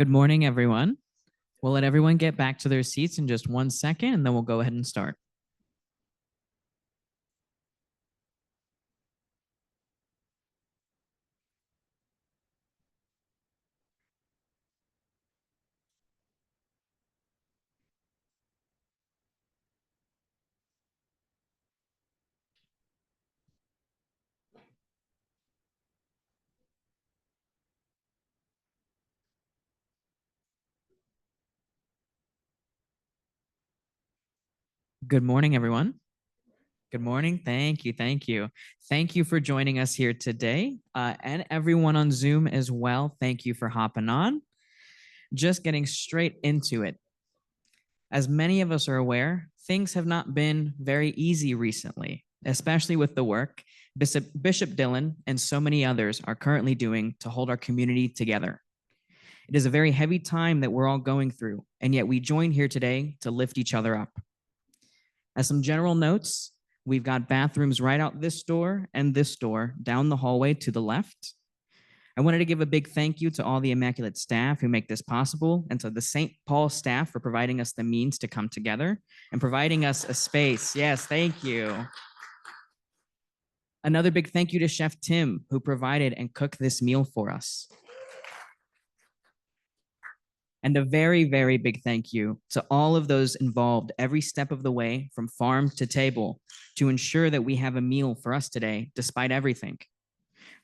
Good morning, everyone. We'll let everyone get back to their seats in just 1 second, and then we'll go ahead and start. Good morning, everyone. Good morning. Thank you. Thank you. Thank you for joining us here today, and everyone on Zoom as well. Thank you for hopping on. Just getting straight into it. As many of us are aware, things have not been very easy recently, especially with the work Bishop Dylan and so many others are currently doing to hold our community together. It is a very heavy time that we're all going through, and yet we join here today to lift each other up. As some general notes, we've got bathrooms right out this door and this door down the hallway to the left. I wanted to give a big thank you to all the Immaculate staff who make this possible, and to the St. Paul staff for providing us the means to come together and providing us a space. Yes, thank you. Another big thank you to Chef Tim, who provided and cooked this meal for us. And a very, very big thank you to all of those involved every step of the way from farm to table to ensure that we have a meal for us today, despite everything.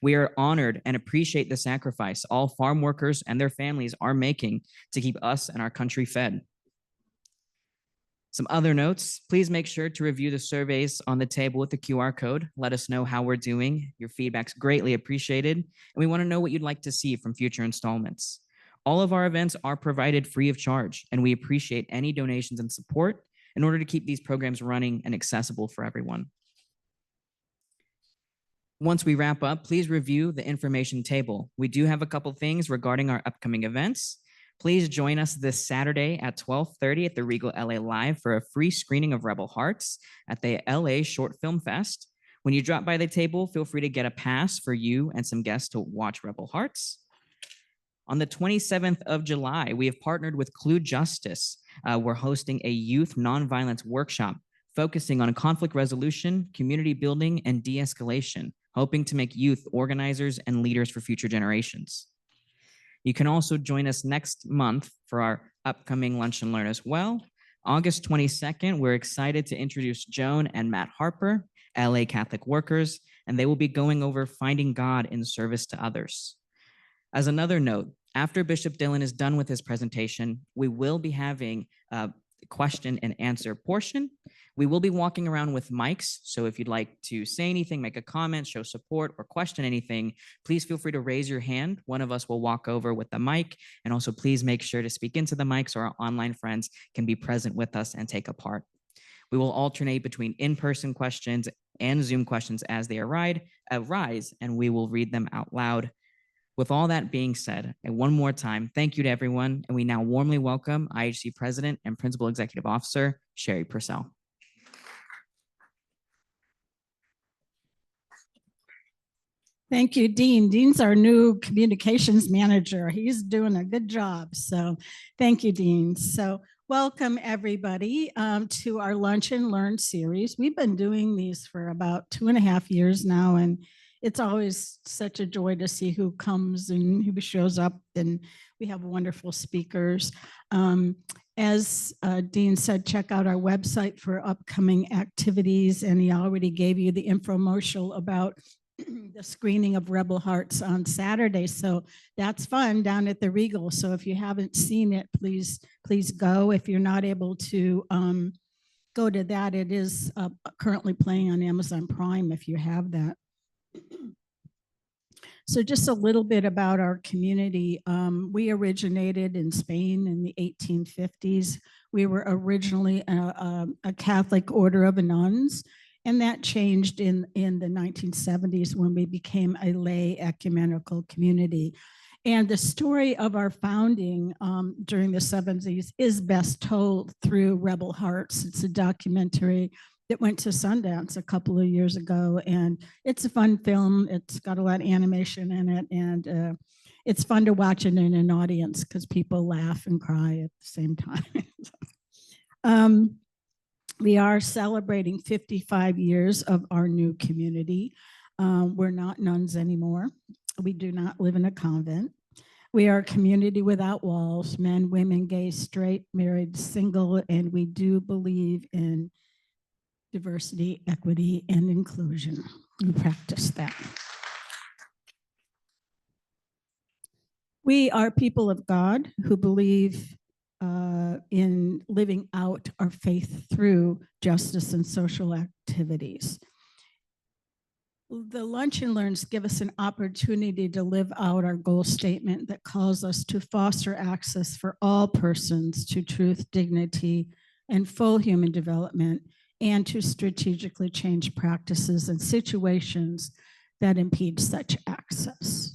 We are honored and appreciate the sacrifice all farm workers and their families are making to keep us and our country fed. Some other notes, please make sure to review the surveys on the table with the QR code. Let us know how we're doing. Your feedback's greatly appreciated, and we want to know what you'd like to see from future installments. All of our events are provided free of charge, and we appreciate any donations and support in order to keep these programs running and accessible for everyone. Once we wrap up, please review the information table. We do have a couple things regarding our upcoming events. Please join us this Saturday at 12:30 at the Regal LA Live for a free screening of Rebel Hearts at the LA Short Film Fest. When you drop by the table, feel free to get a pass for you and some guests to watch Rebel Hearts. On the 27th of July, we have partnered with Clue Justice. We're hosting a youth nonviolence workshop focusing on conflict resolution, community building, and de-escalation, hoping to make youth organizers and leaders for future generations. You can also join us next month for our upcoming Lunch and Learn as well. August 22nd, we're excited to introduce Joan and Matt Harper, LA Catholic workers, and they will be going over finding God in service to others. As another note, after Bishop Dylan is done with his presentation, we will be having a question and answer portion. We will be walking around with mics, so if you'd like to say anything, make a comment, show support, or question anything, please feel free to raise your hand. One of us will walk over with the mic, and also please make sure to speak into the mic so our online friends can be present with us and take a part. We will alternate between in-person questions and Zoom questions as they arise, and we will read them out loud. With all that being said, and one more time, thank you to everyone, and we now warmly welcome IHC President and Principal Executive Officer, Sherry Purcell. Thank you, Dean. Dean's our new communications manager. He's doing a good job, so thank you, Dean. So welcome, everybody, to our Lunch and Learn series. We've been doing these for about 2.5 years now, and it's always such a joy to see who comes and who shows up, and we have wonderful speakers. As Dean said, check out our website for upcoming activities, and he already gave you the infomercial about the screening of Rebel Hearts on Saturday. So that's fun down at the Regal. So if you haven't seen it, please go. If you're not able to go to that, it is currently playing on Amazon Prime if you have that. So just a little bit about our community. We originated in Spain in the 1850s. We were originally a Catholic order of nuns, and that changed in the 1970s when we became a lay ecumenical community. And the story of our founding during the 70s is best told through Rebel Hearts. It's a documentary that went to Sundance a couple of years ago, and it's a fun film. It's got a lot of animation in it, and it's fun to watch it in an audience because people laugh and cry at the same time. We are celebrating 55 years of our new community. We're not nuns anymore. We do not live in a convent. We are a community without walls, men, women, gay, straight, married, single, and we do believe in diversity, equity, and inclusion. We practice that. We are people of God who believe in living out our faith through justice and social activities. The Lunch and Learns give us an opportunity to live out our goal statement that calls us to foster access for all persons to truth, dignity, and full human development, and to strategically change practices and situations that impede such access.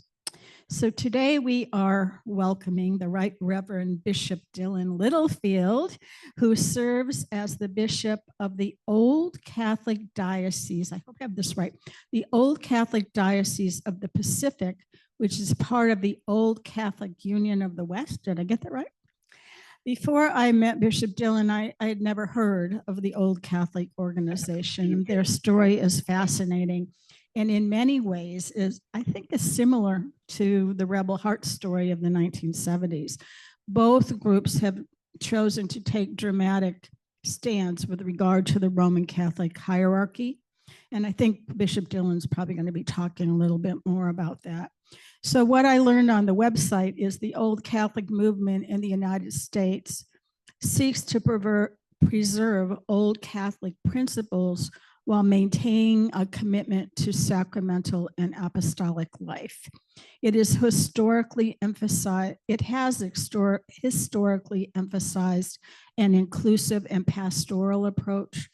So today we are welcoming the Right Reverend Bishop Dylan Littlefield, who serves as the Bishop of the Old Catholic Diocese, I hope I have this right, the Old Catholic Diocese of the Pacific, which is part of the Old Catholic Union of the West. Did I get that right? Before I met Bishop Dylan, I had never heard of the Old Catholic organization. Their story is fascinating, and in many ways I think is similar to the Rebel Heart story of the 1970s. Both groups have chosen to take dramatic stands with regard to the Roman Catholic hierarchy, and I think Bishop Dylan's probably going to be talking a little bit more about that. So what I learned on the website is the Old Catholic movement in the United States seeks to preserve Old Catholic principles while maintaining a commitment to sacramental and apostolic life. It is historically emphasized an inclusive and pastoral approach,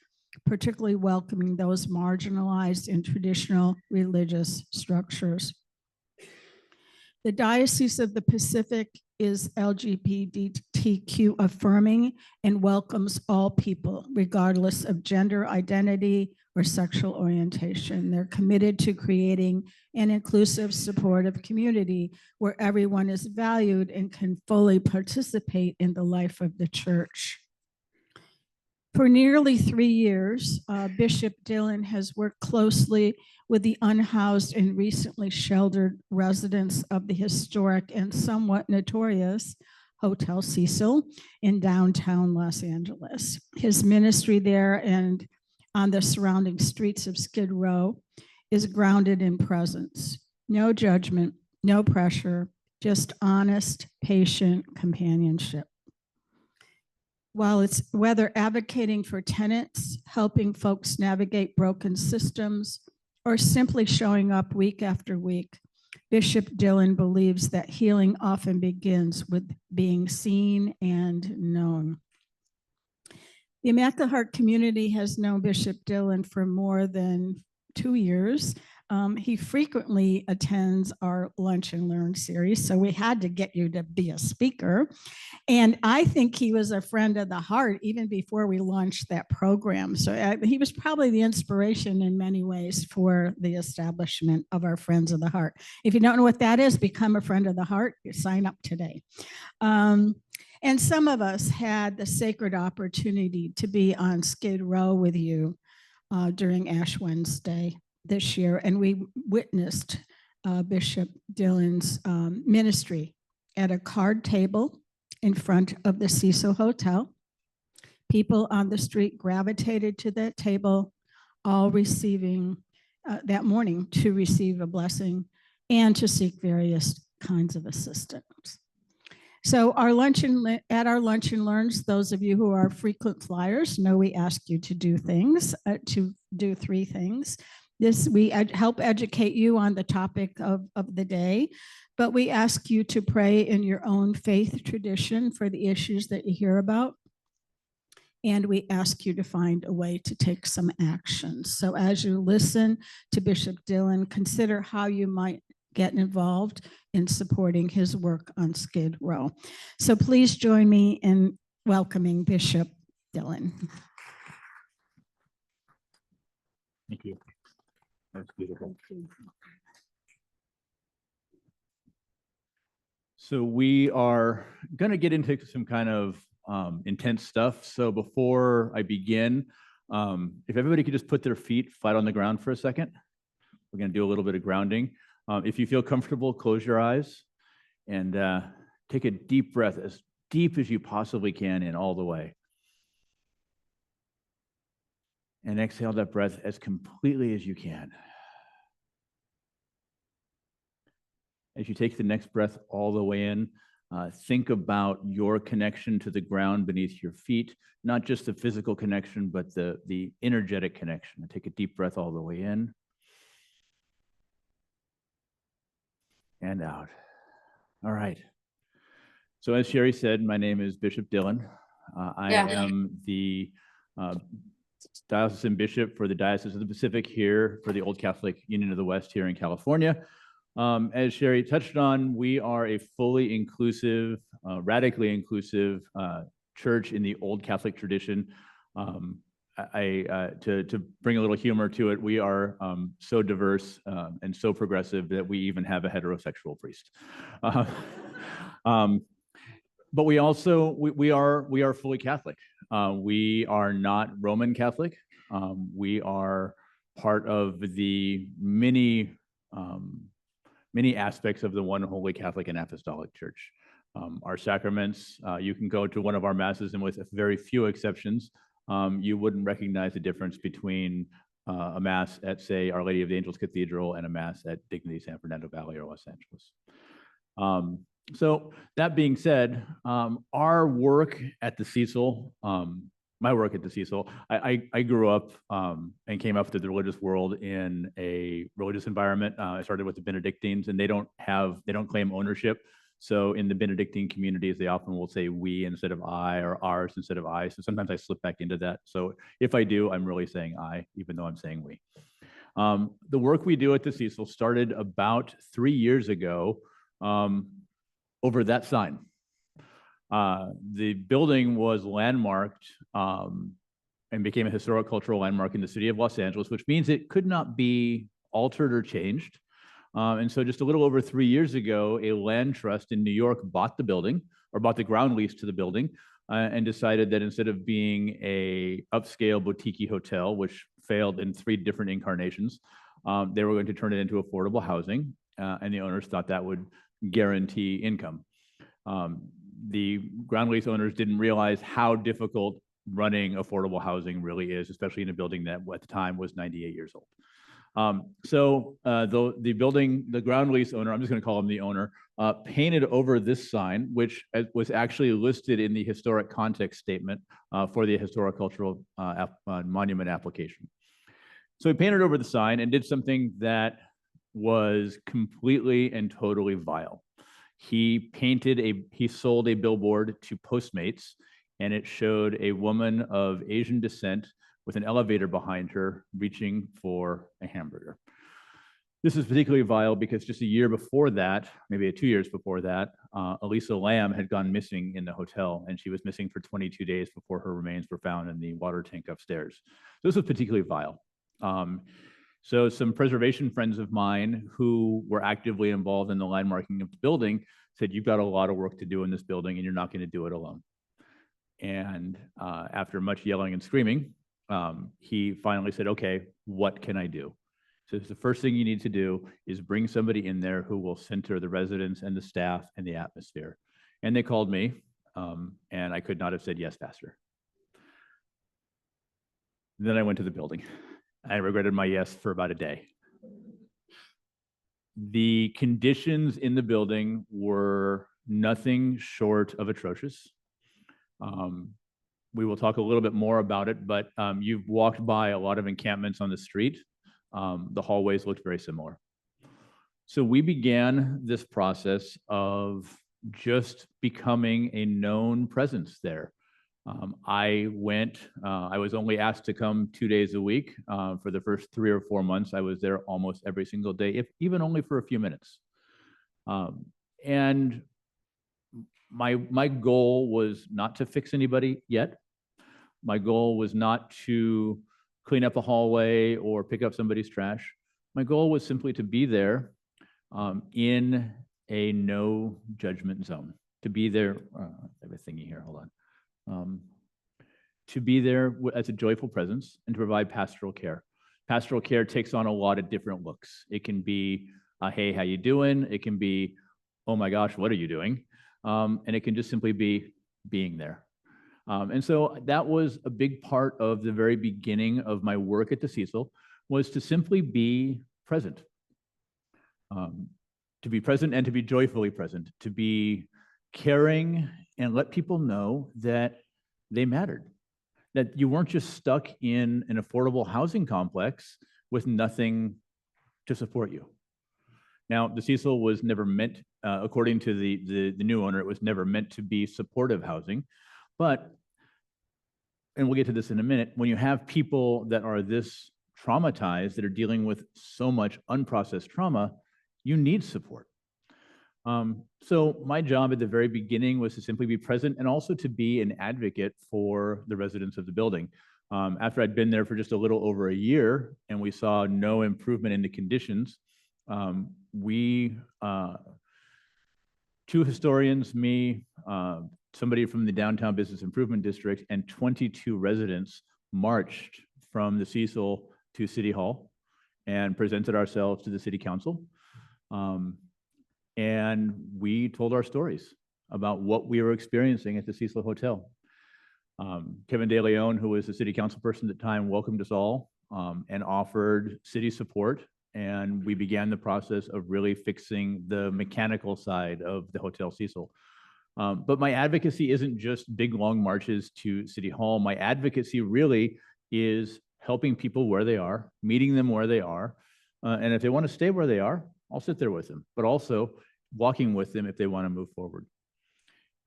particularly welcoming those marginalized in traditional religious structures. The Diocese of the Pacific is LGBTQ affirming and welcomes all people, regardless of gender identity or sexual orientation. They're committed to creating an inclusive, supportive community where everyone is valued and can fully participate in the life of the church. For nearly 3 years, Bishop Dylan has worked closely with the unhoused and recently sheltered residents of the historic and somewhat notorious Hotel Cecil in downtown Los Angeles. His ministry there and on the surrounding streets of Skid Row is grounded in presence. No judgment, no pressure, just honest, patient companionship. Whether advocating for tenants, helping folks navigate broken systems, or simply showing up week after week, Bishop Dylan believes that healing often begins with being seen and known. The Immaculate Heart community has known Bishop Dylan for more than 2 years. He frequently attends our Lunch and Learn series, so we had to get you to be a speaker. And I think he was a friend of the heart even before we launched that program. So he was probably the inspiration in many ways for the establishment of our Friends of the Heart. If you don't know what that is, become a Friend of the Heart. You sign up today. And some of us had the sacred opportunity to be on Skid Row with you during Ash Wednesday this year, and we witnessed Bishop Dylan's ministry at a card table in front of the Cecil Hotel. People on the street gravitated to that table, all receiving that morning to receive a blessing and to seek various kinds of assistance. So at our Lunch and Learns, those of you who are frequent flyers know we ask you to do things, to do 3 things. We help educate you on the topic of the day, but we ask you to pray in your own faith tradition for the issues that you hear about. And we ask you to find a way to take some action. So as you listen to Bishop Dylan, consider how you might get involved in supporting his work on Skid Row. So please join me in welcoming Bishop Dylan. Thank you. That's beautiful. So we are going to get into some kind of intense stuff. So before I begin, if everybody could just put their feet flat on the ground for a second, we're going to do a little bit of grounding. If you feel comfortable, close your eyes and take a deep breath, as deep as you possibly can in all the way. And exhale that breath as completely as you can. As you take the next breath all the way in, think about your connection to the ground beneath your feet, not just the physical connection, but the energetic connection. Take a deep breath all the way in and out. All right. So as Sherry said, my name is Bishop Dylan. I am the diocesan bishop for the Diocese of the Pacific here for the Old Catholic Union of the West here in California. As Sherry touched on, we are a fully inclusive, radically inclusive church in the Old Catholic tradition. To bring a little humor to it, we are so diverse and so progressive that we even have a heterosexual priest. But we also we are fully Catholic. We are not Roman Catholic. We are part of the many aspects of the one holy Catholic and Apostolic Church. Our sacraments, you can go to one of our masses, and with very few exceptions, you wouldn't recognize the difference between a mass at, say, Our Lady of the Angels Cathedral and a mass at Dignity San Fernando Valley or Los Angeles. So that being said, our work at the Cecil, my work at the Cecil, I grew up and came up through the religious world in a religious environment. I started with the Benedictines, and they don't claim ownership. So in the Benedictine communities, they often will say we instead of I, or ours instead of I. So sometimes I slip back into that. So if I do, I'm really saying I, even though I'm saying we. The work we do at the Cecil started about 3 years ago over that sign. The building was landmarked and became a historic cultural landmark in the city of Los Angeles, which means it could not be altered or changed. And so just a little over 3 years ago, a land trust in New York bought the building, or bought the ground lease to the building, and decided that instead of being a upscale boutique hotel, which failed in 3 different incarnations, they were going to turn it into affordable housing, and the owners thought that would guarantee income. The ground lease owners didn't realize how difficult running affordable housing really is, especially in a building that at the time was 98 years old. The ground lease owner, I'm just going to call him the owner, painted over this sign, which was actually listed in the historic context statement for the historic cultural monument application. So he painted over the sign and did something that was completely and totally vile. He sold a billboard to Postmates, and it showed a woman of Asian descent with an elevator behind her reaching for a hamburger. This is particularly vile because just a year before that, maybe 2 years before that, Elisa Lam had gone missing in the hotel, and she was missing for 22 days before her remains were found in the water tank upstairs. So this was particularly vile. So some preservation friends of mine who were actively involved in the landmarking of the building said, you've got a lot of work to do in this building, and you're not going to do it alone. And after much yelling and screaming, he finally said, okay, what can I do? So the first thing you need to do is bring somebody in there who will center the residents and the staff and the atmosphere. And they called me, and I could not have said yes faster. Then I went to the building. I regretted my yes for about a day. The conditions in the building were nothing short of atrocious. We will talk a little bit more about it, but you've walked by a lot of encampments on the street. The hallways looked very similar. So we began this process of just becoming a known presence there. I was only asked to come 2 days a week. For the first 3 or 4 months, I was there almost every single day, if even only for a few minutes. And my goal was not to fix anybody yet. My goal was not to clean up a hallway or pick up somebody's trash. My goal was simply to be there in a no judgment zone, to be there. I have a thingy here, hold on. To be there as a joyful presence and to provide pastoral care. Pastoral care takes on a lot of different looks. It can be, hey, how you doing? It can be, oh my gosh, what are you doing? And it can just simply be being there. And so that was a big part of the very beginning of my work at the Cecil, was to simply be present. To be present and to be joyfully present, to be caring and let people know that they mattered, that you weren't just stuck in an affordable housing complex with nothing to support you. Now, the Cecil was never meant, according to the new owner, it was never meant to be supportive housing. But, and we'll get to this in a minute, when you have people that are this traumatized, that are dealing with so much unprocessed trauma, you need support. So my job at the very beginning was to simply be present and also to be an advocate for the residents of the building. After I'd been there for just a little over a year and we saw no improvement in the conditions, two historians, me, somebody from the Downtown Business Improvement District, and 22 residents marched from the Cecil to City Hall and presented ourselves to the City Council. And we told our stories about what we were experiencing at the Cecil Hotel. Kevin De Leon, who was the city council person at the time, welcomed us all and offered city support. And we began the process of really fixing the mechanical side of the Hotel Cecil. But my advocacy isn't just big, long marches to City Hall. My advocacy really is helping people where they are, meeting them where they are. And if they want to stay where they are, I'll sit there with them, but also walking with them if they want to move forward.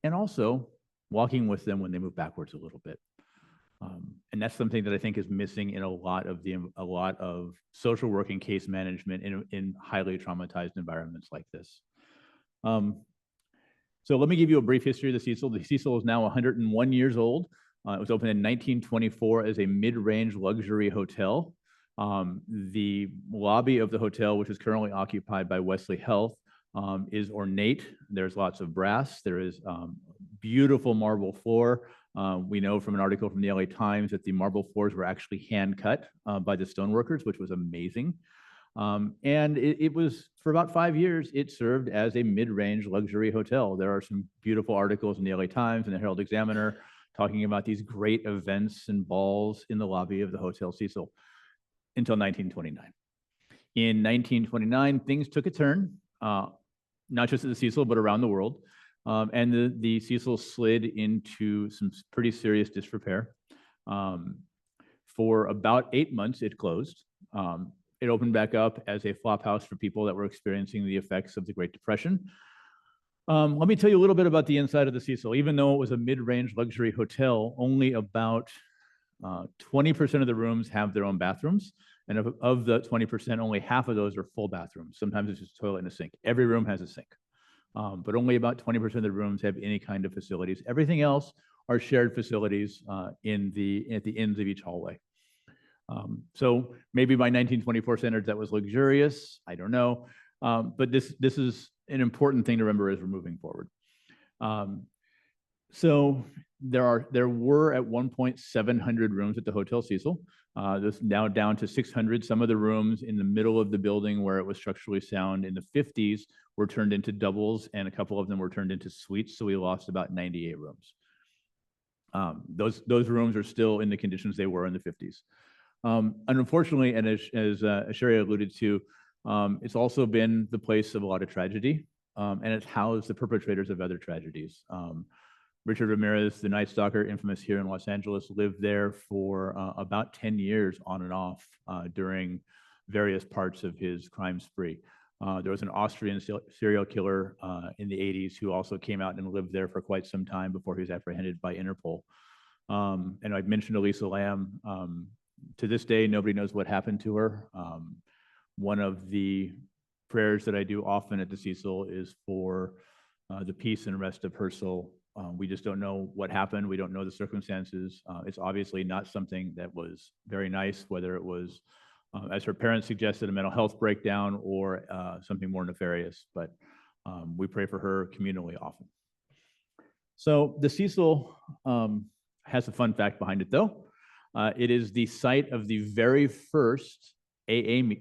And also walking with them when they move backwards a little bit. And that's something that I think is missing in a lot of social work and case management in highly traumatized environments like this. So let me give you a brief history of the Cecil. The Cecil is now 101 years old. It was opened in 1924 as a mid-range luxury hotel. The lobby of the hotel, which is currently occupied by Wesley Health, is ornate. There's lots of brass. There is beautiful marble floor. We know from an article from the LA Times that the marble floors were actually hand cut by the stoneworkers, which was amazing. And it was, for about 5 years, it served as a mid-range luxury hotel. There are some beautiful articles in the LA Times and the Herald Examiner talking about these great events and balls in the lobby of the Hotel Cecil until 1929. In 1929, things took a turn, not just at the Cecil, but around the world. And the Cecil slid into some pretty serious disrepair. For about 8 months, it closed. It opened back up as a flop house for people that were experiencing the effects of the Great Depression. Let me tell you a little bit about the inside of the Cecil. Even though it was a mid-range luxury hotel, only about 20% of the rooms have their own bathrooms. And of the 20%, only half of those are full bathrooms. Sometimes it's just a toilet and a sink. Every room has a sink. But only about 20% of the rooms have any kind of facilities. Everything else are shared facilities at the ends of each hallway. So maybe by 1924 standards, that was luxurious. I don't know. But this is an important thing to remember as we're moving forward. So there were at one point 700 rooms at the Hotel Cecil. This now down to 600. Some of the rooms in the middle of the building where it was structurally sound in the 50s were turned into doubles, and a couple of them were turned into suites. So we lost about 98 rooms. Those rooms are still in the conditions they were in the 50s. And unfortunately, and as Sherry alluded to, it's also been the place of a lot of tragedy, and it's housed the perpetrators of other tragedies. Richard Ramirez, the Night Stalker, infamous here in Los Angeles, lived there for about 10 years on and off during various parts of his crime spree. There was an Austrian serial killer in the 80s who also came out and lived there for quite some time before he was apprehended by Interpol. And I've mentioned Elisa Lam. To this day, nobody knows what happened to her. One of the prayers that I do often at the Cecil is for the peace and rest of her soul. We just don't know what happened. We don't know the circumstances. It's obviously not something that was very nice, whether it was, as her parents suggested, a mental health breakdown or something more nefarious. But We pray for her communally often. So the Cecil has a fun fact behind it, though. It is the site of the very first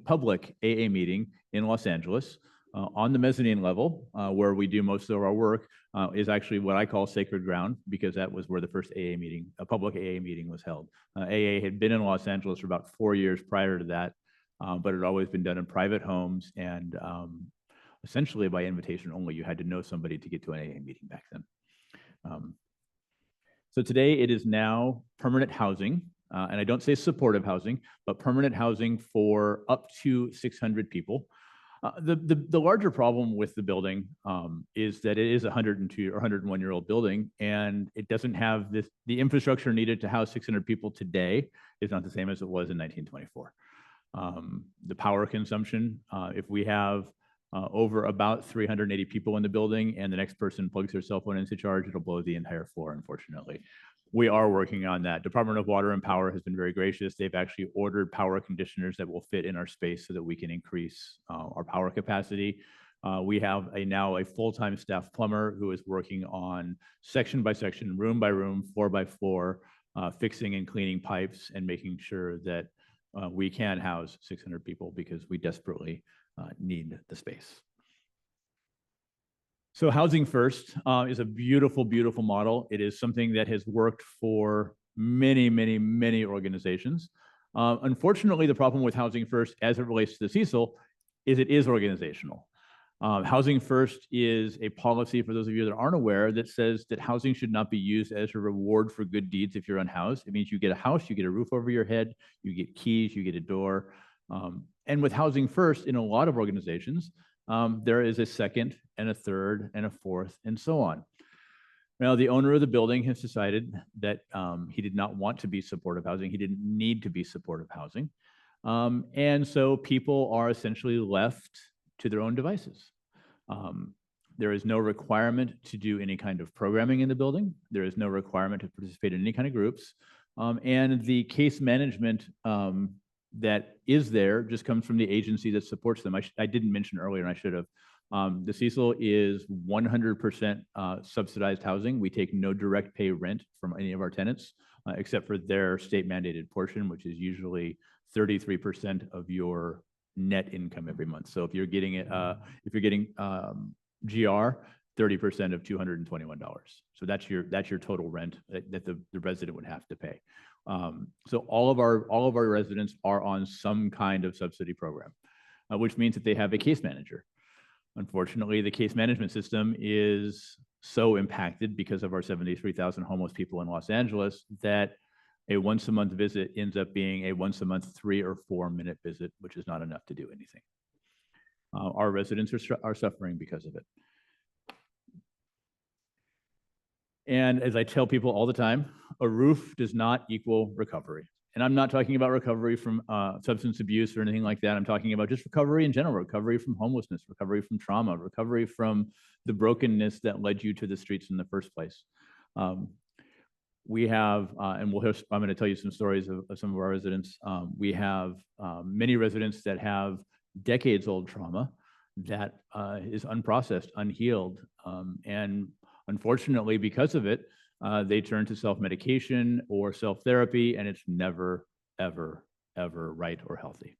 public AA meeting in Los Angeles. On the mezzanine level, where we do most of our work, is actually what I call sacred ground, because that was where the first AA meeting, a public AA meeting, was held. AA had been in Los Angeles for about 4 years prior to that, but it had always been done in private homes and essentially by invitation only. You had to know somebody to get to an AA meeting back then. So today it is now permanent housing, and I don't say supportive housing, but permanent housing for up to 600 people. The larger problem with the building is that it is a 102 or 101-year-old building, and it doesn't have the infrastructure needed to house 600 people today is not the same as it was in 1924. The power consumption, if we have over about 380 people in the building and the next person plugs their cell phone into charge, it'll blow the entire floor, unfortunately. We are working on that. Department of Water and Power has been very gracious. They've actually ordered power conditioners that will fit in our space so that we can increase our power capacity. We have now a full-time staff plumber who is working on section by section, room by room, floor by floor, fixing and cleaning pipes and making sure that we can house 600 people because we desperately need the space. So Housing First is a beautiful, beautiful model. It is something that has worked for many, many, many organizations. Unfortunately, the problem with Housing First as it relates to the Cecil is it is organizational. Housing First is a policy, for those of you that aren't aware, that says that housing should not be used as a reward for good deeds if you're unhoused. It means you get a house, you get a roof over your head, you get keys, you get a door. And with Housing First, in a lot of organizations, there is a second and a third and a fourth and so on. Now, the owner of the building has decided that he did not want to be supportive housing. He didn't need to be supportive housing. And so people are essentially left to their own devices. There is no requirement to do any kind of programming in the building. There is no requirement to participate in any kind of groups. And the case management that is there just comes from the agency that supports them. I didn't mention earlier, and I should have. The Cecil is 100% subsidized housing. We take no direct pay rent from any of our tenants, except for their state mandated portion, which is usually 33% of your net income every month. So if you're getting it, GR, 30% of $221. So that's your total rent that the resident would have to pay. So all of our residents are on some kind of subsidy program, which means that they have a case manager. Unfortunately, the case management system is so impacted because of our 73,000 homeless people in Los Angeles that a once-a-month visit ends up being a once-a-month 3 or 4 minute visit, which is not enough to do anything. Our residents are suffering because of it. And as I tell people all the time, a roof does not equal recovery. And I'm not talking about recovery from substance abuse or anything like that. I'm talking about just recovery in general, recovery from homelessness, recovery from trauma, recovery from the brokenness that led you to the streets in the first place. We have, and I'm going to tell you some stories of some of our residents. We have many residents that have decades-old trauma that is unprocessed, unhealed, and unfortunately, because of it, they turn to self-medication or self-therapy, and it's never, ever, ever right or healthy.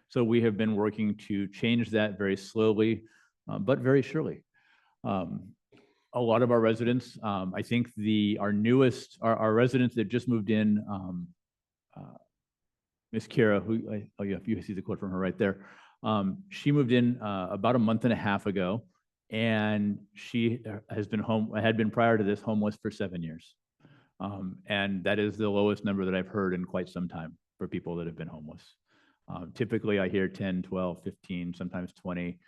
So we have been working to change that very slowly, but very surely. A lot of our residents, I think our residents that just moved in, Miss Kira, who, you see the quote from her right there. She moved in about a month and a half ago, and she had been prior to this homeless for 7 years. And that is the lowest number that I've heard in quite some time for people that have been homeless. Typically I hear 10, 12, 15, sometimes 20.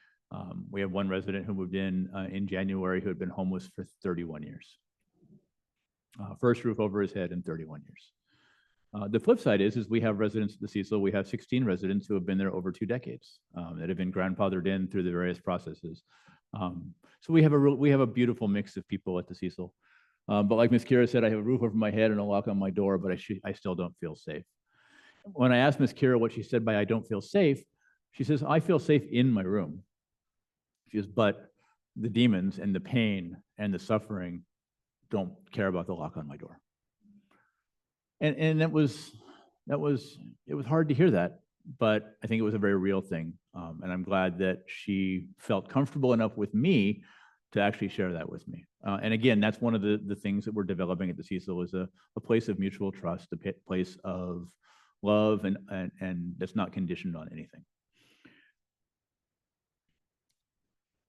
We have one resident who moved in January who had been homeless for 31 years. First roof over his head in 31 years. The flip side is we have residents at the Cecil. We have 16 residents who have been there over 2 decades that have been grandfathered in through the various processes. So we have a beautiful mix of people at the Cecil. But like Ms. Kira said, I have a roof over my head and a lock on my door, but I still don't feel safe. When I asked Ms. Kira what she said by I don't feel safe, she says, I feel safe in my room. She says, but the demons and the pain and the suffering don't care about the lock on my door. And it was hard to hear that, but I think it was a very real thing. And I'm glad that she felt comfortable enough with me to actually share that with me. And again, that's one of the things that we're developing at the Cecil, is a place of mutual trust, a place of love, and that's not conditioned on anything.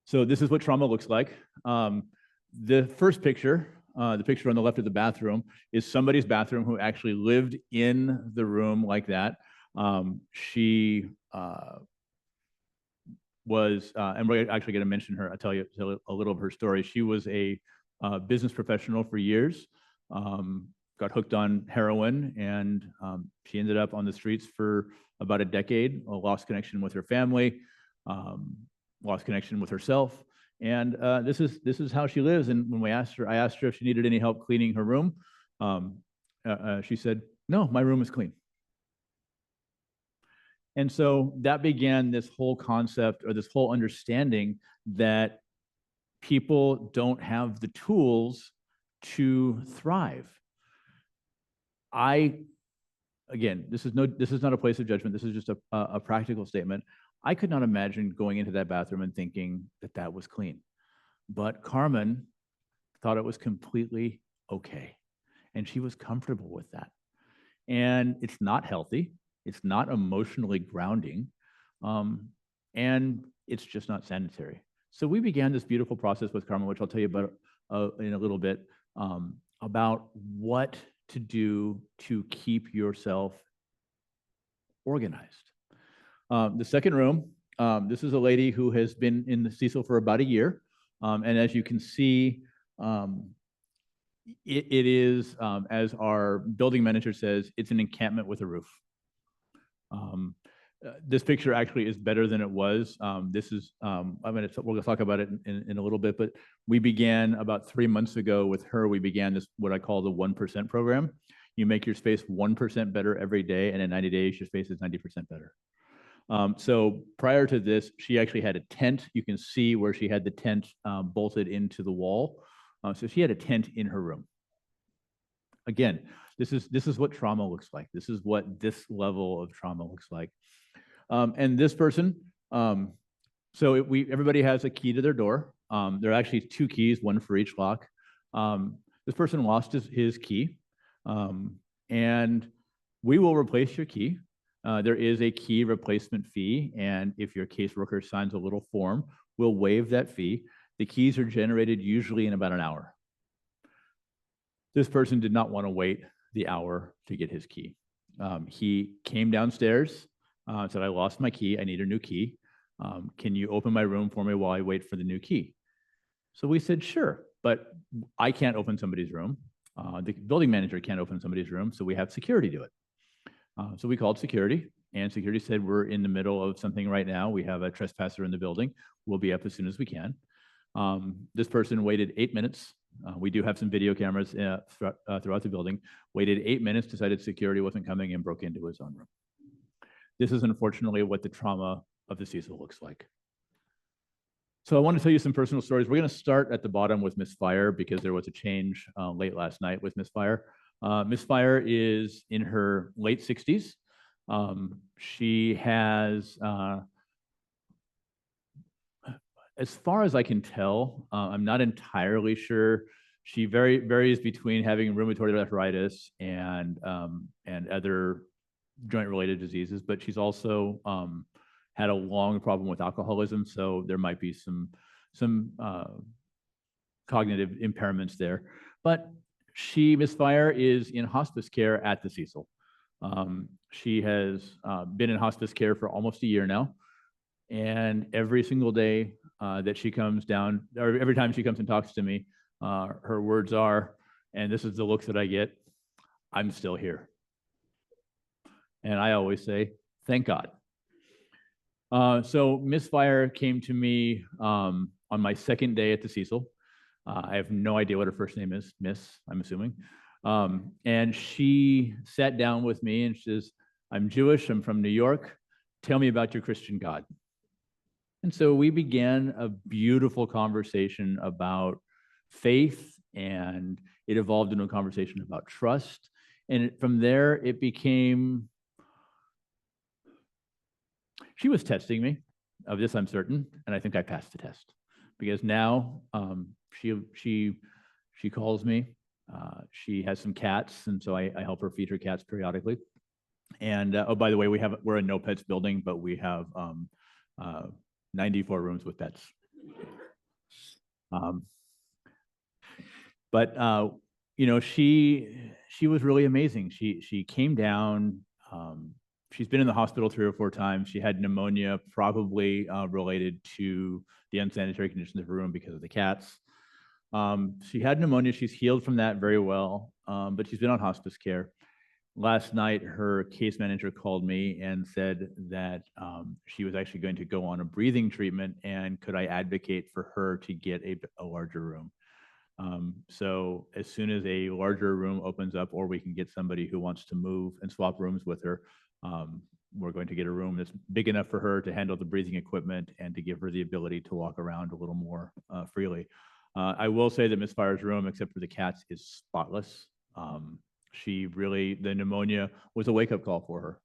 So this is what trauma looks like. The first picture, the picture on the left of the bathroom, is somebody's bathroom who actually lived in the room like that. She was, and we're actually going to mention her, I'll tell you a little of her story. She was a business professional for years, got hooked on heroin, and she ended up on the streets for about a decade, lost connection with her family, lost connection with herself. And this is how she lives. And when I asked her if she needed any help cleaning her room. She said, "No, my room is clean." And so that began this whole concept, or this whole understanding, that people don't have the tools to thrive. Again, this is not a place of judgment. This is just a practical statement. I could not imagine going into that bathroom and thinking that was clean. But Carmen thought it was completely okay. And she was comfortable with that. And it's not healthy. It's not emotionally grounding. And it's just not sanitary. So we began this beautiful process with Carmen, which I'll tell you about in a little bit, about what to do to keep yourself organized. The second room, this is a lady who has been in the Cecil for about a year. And as you can see, it is, as our building manager says, it's an encampment with a roof. This picture actually is better than it was. This is, we're going to talk about it in a little bit, but we began about 3 months ago with her. We began this, what I call the 1% program. You make your space 1% better every day, and in 90 days, your space is 90% better. So prior to this, she actually had a tent. You can see where she had the tent bolted into the wall. So she had a tent in her room. Again, this is what trauma looks like. This is what this level of trauma looks like. And this person, so everybody has a key to their door. There are actually 2 keys, one for each lock. This person lost his key, and we will replace your key. There is a key replacement fee, and if your caseworker signs a little form, we'll waive that fee. The keys are generated usually in about an hour. This person did not want to wait the hour to get his key. He came downstairs, said, "I lost my key. I need a new key. Can you open my room for me while I wait for the new key?" So we said, "Sure, but I can't open somebody's room. The building manager can't open somebody's room, so we have security do it." So we called security, and security said, "We're in the middle of something right now. We have a trespasser in the building. We'll be up as soon as we can." This person waited 8 minutes. We do have some video cameras throughout the building. Waited 8 minutes, decided security wasn't coming, and broke into his own room. This is unfortunately what the trauma of the Cecil looks like. So I want to tell you some personal stories. We're going to start at the bottom with Miss Fire, because there was a change late last night with Miss Fire. Miss Fire is in her late 60s. She has, as far as I can tell, I'm not entirely sure. She varies between having rheumatoid arthritis and other joint-related diseases, but she's also had a long problem with alcoholism, so there might be some cognitive impairments there. But Miss Fire is in hospice care at the Cecil. She has been in hospice care for almost a year now, and every single day that she comes down, or every time she comes and talks to me, her words are, and this is the looks that I get, "I'm still here." And I always say, "Thank God." So Miss Fire came to me on my second day at the Cecil. I have no idea what her first name is, Miss, I'm assuming. And she sat down with me and she says, "I'm Jewish, I'm from New York. Tell me about your Christian God." And so we began a beautiful conversation about faith, and it evolved into a conversation about trust. And from there, it became, she was testing me. Of this, I'm certain, and I think I passed the test, because now she calls me. She has some cats, and so I help her feed her cats periodically. And oh, by the way, we're a no pets building, but we have 94 rooms with pets. But you know, she was really amazing. She came down. She's been in the hospital 3 or 4 times. She had pneumonia, probably related to the unsanitary conditions of her room because of the cats. She had pneumonia. She's healed from that very well, but she's been on hospice care. Last night, her case manager called me and said that she was actually going to go on a breathing treatment, and could I advocate for her to get a larger room. So as soon as a larger room opens up, or we can get somebody who wants to move and swap rooms with her, we're going to get a room that's big enough for her to handle the breathing equipment and to give her the ability to walk around a little more freely. I will say that Ms. Fire's room, except for the cats, is spotless. The pneumonia was a wake-up call for her.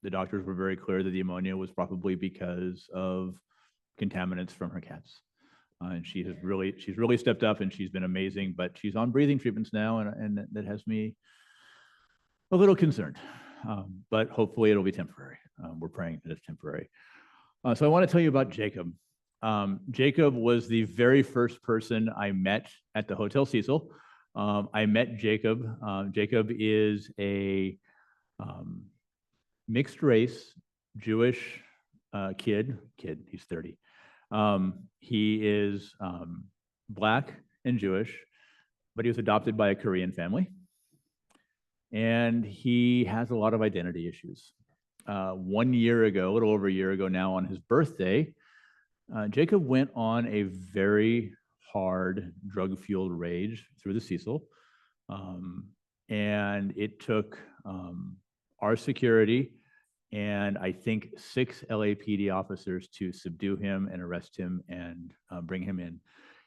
The doctors were very clear that the pneumonia was probably because of contaminants from her cats. And she's really stepped up, and she's been amazing, but she's on breathing treatments now, and that has me a little concerned. But hopefully it'll be temporary. We're praying that it's temporary. So I want to tell you about Jacob. Jacob was the very first person I met at the Hotel Cecil. I met Jacob. Jacob is a mixed race Jewish kid. He's 30. He is Black and Jewish, but he was adopted by a Korean family. And he has a lot of identity issues. 1 year ago, a little over a year ago now, on his birthday, Jacob went on a very hard drug-fueled rage through the Cecil. And it took our security and I think 6 LAPD officers to subdue him and arrest him and bring him in.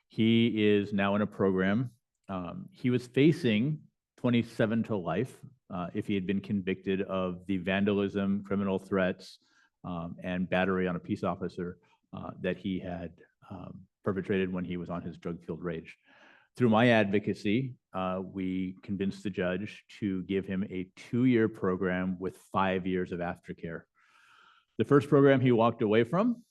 He is now in a program. He was facing 27 to life if he had been convicted of the vandalism, criminal threats, and battery on a peace officer that he had perpetrated when he was on his drug-fueled rage. Through my advocacy, we convinced the judge to give him a 2-year program with 5 years of aftercare. The first program he walked away from.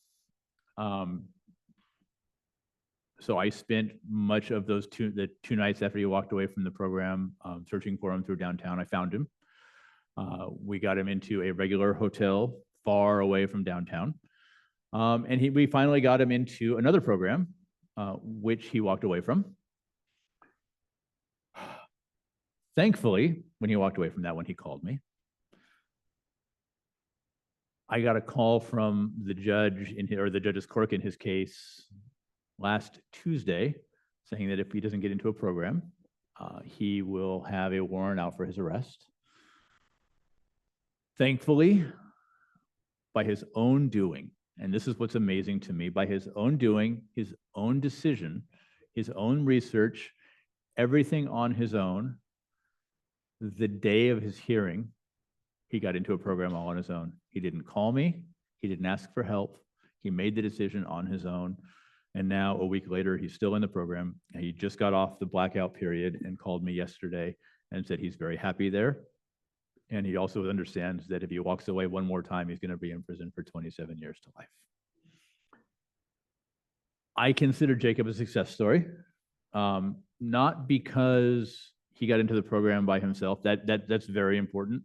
So I spent much of the 2 nights after he walked away from the program searching for him through downtown. I found him. We got him into a regular hotel far away from downtown. And we finally got him into another program, which he walked away from. Thankfully, when he walked away from that one, he called me. I got a call from the judge or the judge's clerk in his case last Tuesday saying that if he doesn't get into a program, he will have a warrant out for his arrest. Thankfully, by his own doing, and this is what's amazing to me, by his own doing, his own decision, his own research, everything on his own, the day of his hearing, he got into a program all on his own. He didn't call me. He didn't ask for help. He made the decision on his own. And now, a week later, he's still in the program. He just got off the blackout period and called me yesterday and said he's very happy there. And he also understands that if he walks away one more time, he's going to be in prison for 27 years to life. I consider Jacob a success story, not because he got into the program by himself. That's very important.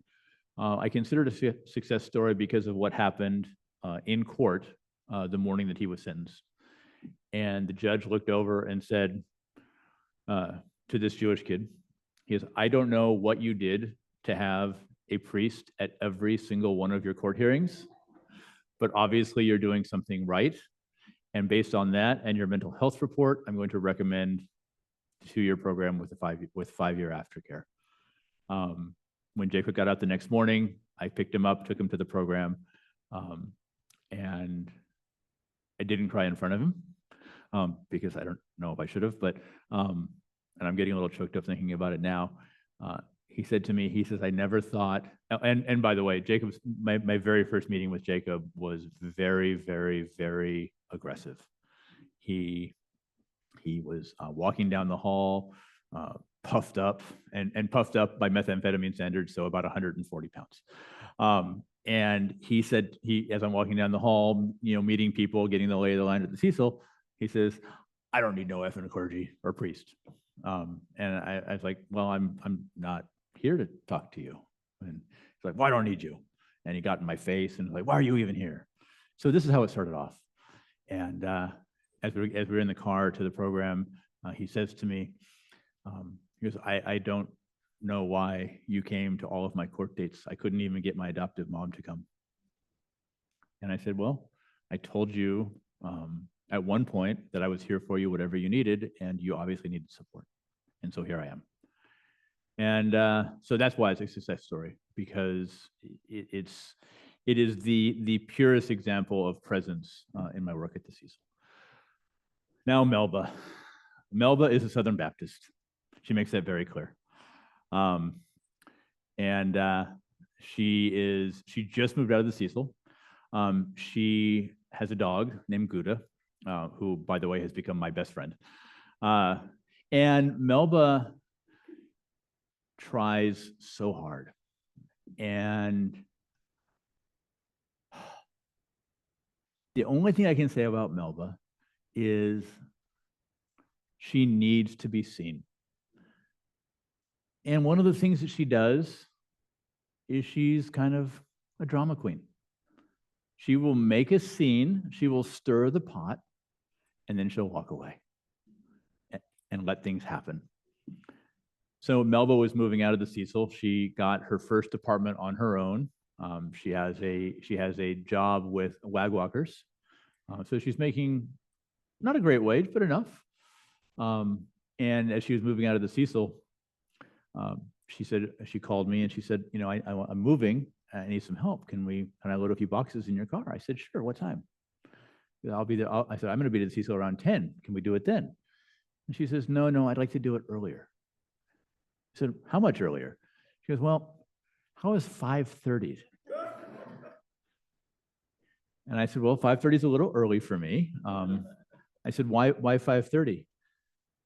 I consider it a success story because of what happened in court the morning that he was sentenced. And the judge looked over and said to this Jewish kid, he goes, "I don't know what you did to have a priest at every single one of your court hearings, but obviously you're doing something right. And based on that and your mental health report, I'm going to recommend the 2-year program with 5-year aftercare." When Jacob got out the next morning, I picked him up, took him to the program, and I didn't cry in front of him because I don't know if I should have, but, and I'm getting a little choked up thinking about it now. He said to me, he says, I never thought, and by the way, Jacob's, my very first meeting with Jacob was very, very, very aggressive. He was walking down the hall, puffed up, and puffed up by methamphetamine standards, so about 140 pounds. And he said, as I'm walking down the hall, meeting people, getting the lay of the land at the Cecil, he says, I don't need no effing clergy or priest. And I was like, well, I'm not here to talk to you. And he's like, well, I don't need you. And he got in my face and was like, why are you even here? So this is how it started off. And as we're in the car to the program, he says to me, he goes, I don't know why you came to all of my court dates. I couldn't even get my adoptive mom to come. And I said, well, I told you at one point that I was here for you, whatever you needed, and you obviously needed support. And so here I am. And so that's why it's a success story, because it is the purest example of presence in my work at the Cecil. Now, Melba. Melba is a Southern Baptist. She makes that very clear. She just moved out of the Cecil. She has a dog named Gouda, who, by the way, has become my best friend. And Melba tries so hard. And the only thing I can say about Melba is she needs to be seen. And one of the things that she does is she's kind of a drama queen. She will make a scene, she will stir the pot, and then she'll walk away and let things happen. So Melba was moving out of the Cecil. She got her first apartment on her own. She has a job with Wagwalkers. So she's making not a great wage, but enough. And as she was moving out of the Cecil, she called me and she said, I'm moving. I need some help. Can I load a few boxes in your car? I said, sure. What time? I'll be there. I said, I'm going to be at the Cecil around 10. Can we do it then? And she says, no, I'd like to do it earlier. I said, how much earlier? She goes, well, how is 5:30? And I said, well, 5:30 is a little early for me. I said, why 5:30?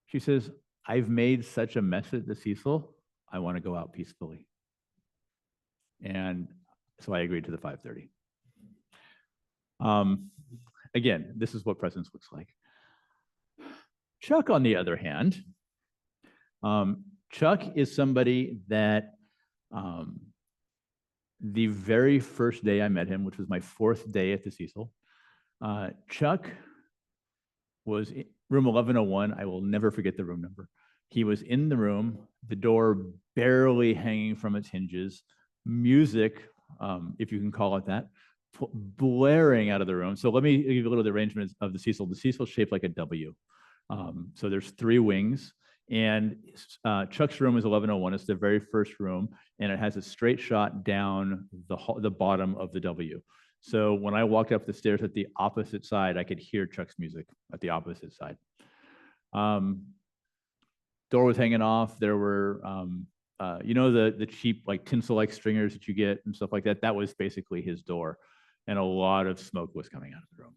She says, I've made such a mess at the Cecil, I want to go out peacefully. And so I agreed to the 5:30. Again, this is what presence looks like. Chuck, on the other hand, Chuck is somebody that the very first day I met him, which was my 4th day at the Cecil, Chuck was in room 1101. I will never forget the room number. He was in the room, the door barely hanging from its hinges, music, if you can call it that, blaring out of the room. So let me give you a little of the arrangement of the Cecil. The Cecil is shaped like a W. So there's 3 wings. And Chuck's room is 1101. It's the very first room, and it has a straight shot down the bottom of the W. So when I walked up the stairs at the opposite side, I could hear Chuck's music at the opposite side. Door was hanging off. There were, the cheap like tinsel-like stringers that you get and stuff like that. That was basically his door, and a lot of smoke was coming out of the room.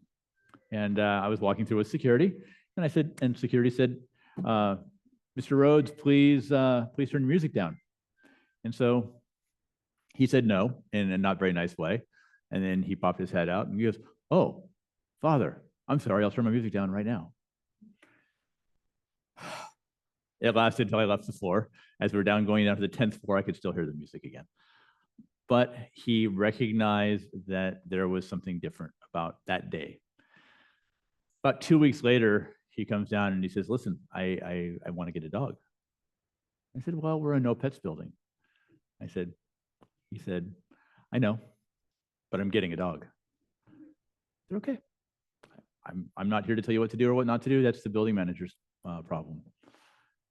And I was walking through with security, and security said, Mr. Rhodes, please turn your music down. And so he said no in a not very nice way. And then he popped his head out and he goes, oh, Father, I'm sorry, I'll turn my music down right now. It lasted until I left the floor. As we were going down to the 10th floor, I could still hear the music again. But he recognized that there was something different about that day. About 2 weeks later, he comes down and he says, listen, I want to get a dog. I said, well, we're a no pets building. He said, I know, but I'm getting a dog. I said, okay. I'm not here to tell you what to do or what not to do. That's the building manager's problem.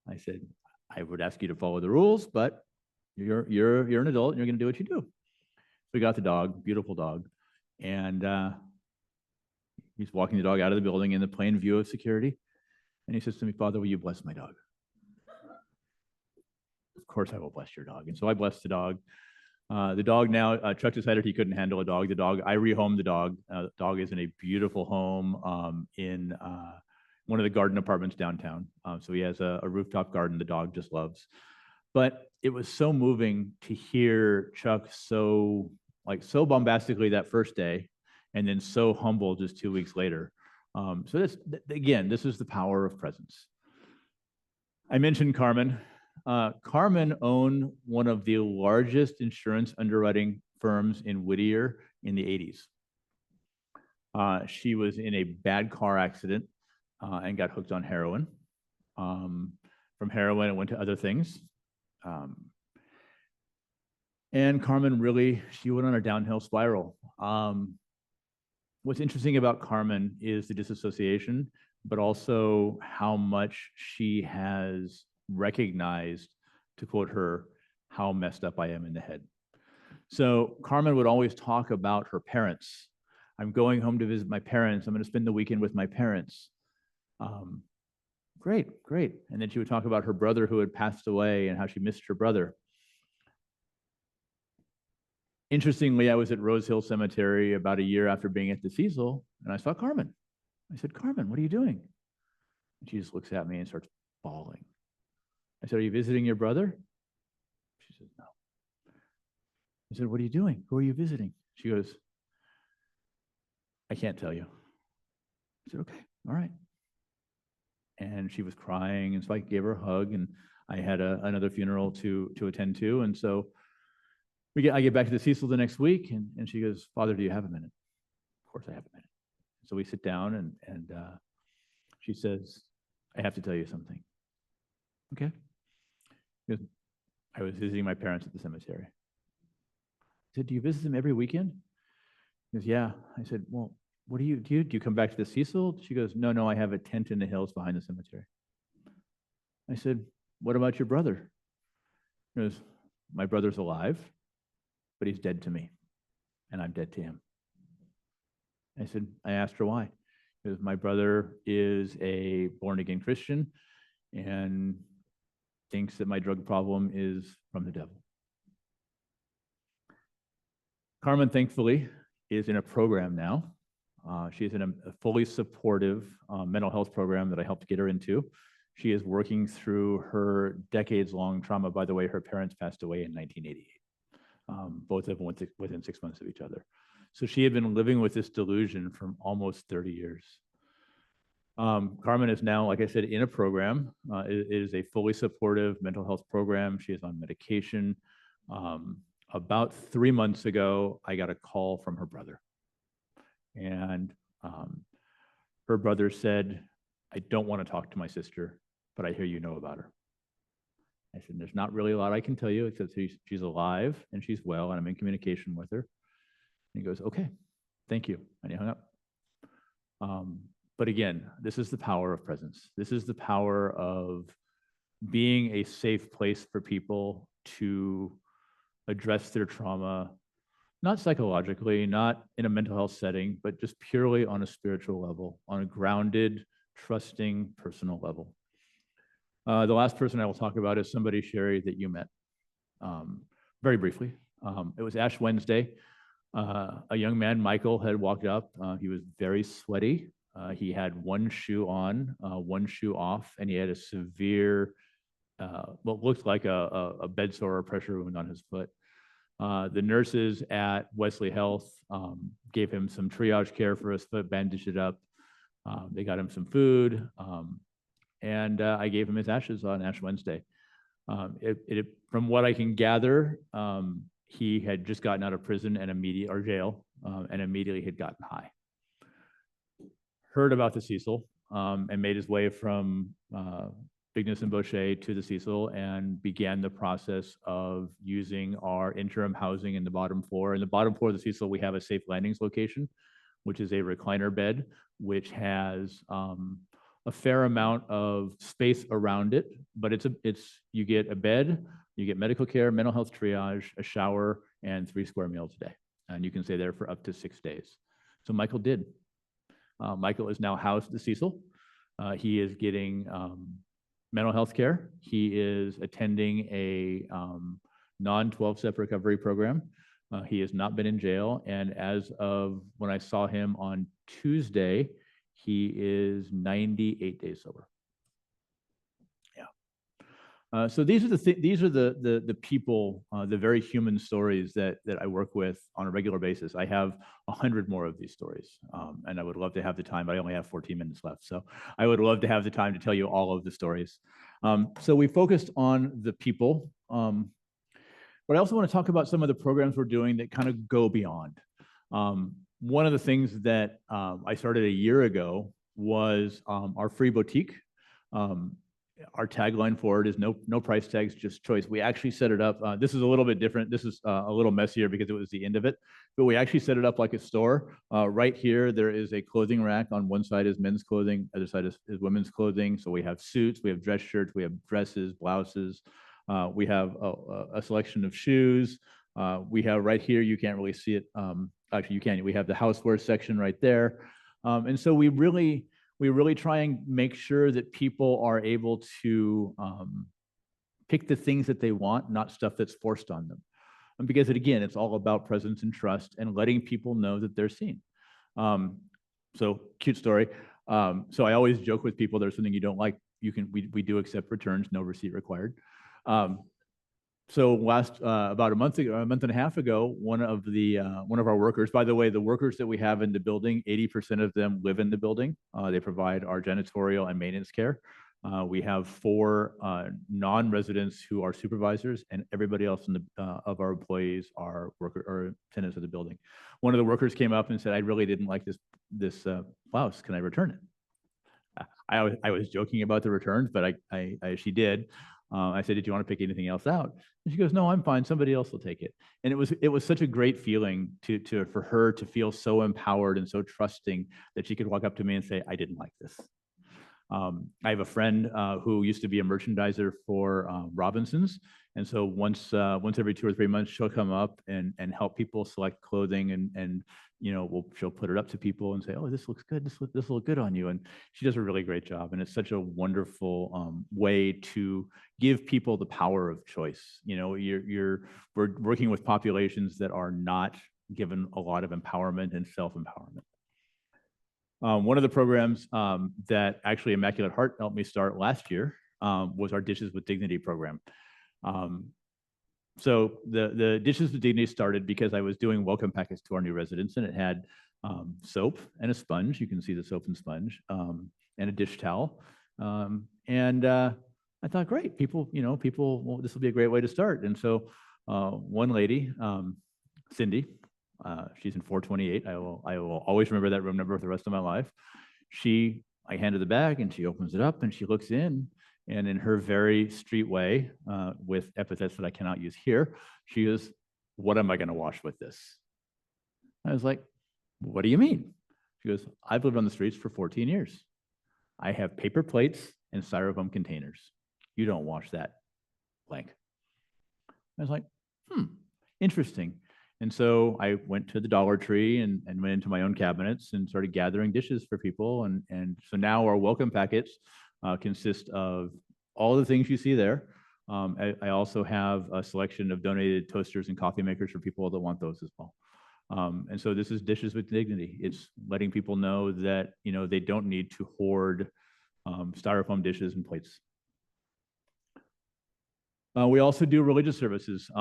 I said, I would ask you to follow the rules, but you're an adult and you're going to do what you do. So we got the dog, beautiful dog. And, He's walking the dog out of the building in the plain view of security. And he says to me, "Father, will you bless my dog?" Of course I will bless your dog. And so I blessed the dog. The dog now, Chuck decided he couldn't handle a dog. I rehomed the dog. The dog is in a beautiful home in one of the garden apartments downtown. So he has a rooftop garden the dog just loves. But it was so moving to hear Chuck so bombastically that first day, and then so humble just 2 weeks later. So this is the power of presence. I mentioned Carmen. Carmen owned one of the largest insurance underwriting firms in Whittier in the 80s. She was in a bad car accident and got hooked on heroin. From heroin, it went to other things. And Carmen she went on a downhill spiral. What's interesting about Carmen is the disassociation, but also how much she has recognized, to quote her, "how messed up I am in the head." So Carmen would always talk about her parents. "I'm going home to visit my parents. I'm going to spend the weekend with my parents." Great. And then she would talk about her brother who had passed away and how she missed her brother. Interestingly, I was at Rose Hill Cemetery about a year after being at the Cecil, and I saw Carmen. I said, "Carmen, what are you doing?" And she just looks at me and starts bawling. I said, "Are you visiting your brother?" She says, "No." I said, "What are you doing? Who are you visiting?" She goes, "I can't tell you." I said, "Okay, all right." And she was crying, and so I gave her a hug, and I had another funeral to attend to, and so I get back to the Cecil the next week, and she goes, "Father, do you have a minute?" Of course I have a minute. So we sit down, and she says, "I have to tell you something." Okay. Because I was visiting my parents at the cemetery. I said, "Do you visit them every weekend?" He goes, "Yeah." I said, "Well, what do you do? Do you come back to the Cecil?" She goes, No, I have a tent in the hills behind the cemetery." I said, "What about your brother?" He goes, "My brother's alive, but he's dead to me, and I'm dead to him." I asked her why. Because my brother is a born-again Christian and thinks that my drug problem is from the devil. Carmen, thankfully, is in a program now. She's in a fully supportive mental health program that I helped get her into. She is working through her decades-long trauma. By the way, her parents passed away in 1988. Both of them within 6 months of each other. So she had been living with this delusion for almost 30 years. Carmen is now, like I said, in a program. It is a fully supportive mental health program. She is on medication. About 3 months ago, I got a call from her brother. And her brother said, "I don't want to talk to my sister, but I hear you know about her." I said, "There's not really a lot I can tell you, except she's alive and she's well, and I'm in communication with her." And he goes, "Okay, thank you." And he hung up. But again, this is the power of presence. This is the power of being a safe place for people to address their trauma, not psychologically, not in a mental health setting, but just purely on a spiritual level, on a grounded, trusting, personal level. The last person I will talk about is somebody, Sherry, that you met very briefly. It was Ash Wednesday. A young man, Michael, had walked up. He was very sweaty. He had one shoe on, one shoe off, and he had a severe, what looked like a bed sore or pressure wound on his foot. The nurses at Wesley Health gave him some triage care for his foot, bandaged it up. They got him some food, and I gave him his ashes on Ash Wednesday. From what I can gather, he had just gotten out of prison or jail, and immediately had gotten high. Heard about the Cecil, and made his way from Bigness and Boucher to the Cecil, and began the process of using our interim housing in the bottom floor. In the bottom floor of the Cecil, we have a safe landings location, which is a recliner bed, which has a fair amount of space around it, but you get a bed, you get medical care, mental health triage, a shower, and 3 square meals a day. And you can stay there for up to 6 days. So Michael did. Michael is now housed at the Cecil. He is getting mental health care. He is attending a non-12-step recovery program. He has not been in jail. And as of when I saw him on Tuesday, he is 98 days sober. Yeah. So these are the people, the very human stories that I work with on a regular basis. I have 100 more of these stories, and I would love to have the time, but I only have 14 minutes left. So I would love to have the time to tell you all of the stories. So we focused on the people, but I also want to talk about some of the programs we're doing that kind of go beyond. One of the things that I started a year ago was our free boutique. Our tagline for it is no price tags, just choice. We actually set it up. This is a little bit different. This is a little messier because it was the end of it, but we actually set it up like a store. Right here, there is a clothing rack. On one side is men's clothing, other side is women's clothing. So we have suits, we have dress shirts, we have dresses, blouses. We have a selection of shoes. We have right here, you can't really see it. Actually, you can. We have the houseware section right there. And so we really try and make sure that people are able to pick the things that they want, not stuff that's forced on them. And because again, it's all about presence and trust and letting people know that they're seen. So cute story. So I always joke with people, there's something you don't like, we do accept returns, no receipt required. So about a month and a half ago, one of our workers, by the way, the workers that we have in the building, 80% of them live in the building. They provide our janitorial and maintenance care. We have 4 non-residents who are supervisors, and everybody else of our employees are tenants of the building. One of the workers came up and said, "I really didn't like this blouse. Can I return it?" I was joking about the returns, but she did. I said, "Did you want to pick anything else out?" And she goes, "No, I'm fine. Somebody else will take it." And it was such a great feeling for her to feel so empowered and so trusting that she could walk up to me and say, "I didn't like this." I have a friend who used to be a merchandiser for Robinsons. And so once every 2 or 3 months, she'll come up and help people select clothing and she'll put it up to people and say, "Oh, this looks good. This will look good on you." And she does a really great job. And it's such a wonderful way to give people the power of choice. We're working with populations that are not given a lot of empowerment and self-empowerment. One of the programs that actually Immaculate Heart helped me start last year was our Dishes with Dignity program. So the Dishes with Dignity started because I was doing welcome packets to our new residents, and it had soap and a sponge. You can see the soap and sponge, and a dish towel. I thought, great, people, well, this will be a great way to start. And so one lady, Cindy, she's in 428. I will always remember that room number for the rest of my life. I handed the bag, and she opens it up, and she looks in. And in her very street way, with epithets that I cannot use here, she goes, "What am I going to wash with this?" I was like, "What do you mean?" She goes, "I've lived on the streets for 14 years. I have paper plates and styrofoam containers. You don't wash that blank." I was like, interesting. And so I went to the Dollar Tree and went into my own cabinets and started gathering dishes for people. And so now our welcome packets consist of all the things you see there. I also have a selection of donated toasters and coffee makers for people that want those as well. And so this is Dishes with Dignity. It's letting people know that they don't need to hoard styrofoam dishes and plates. We also do religious services.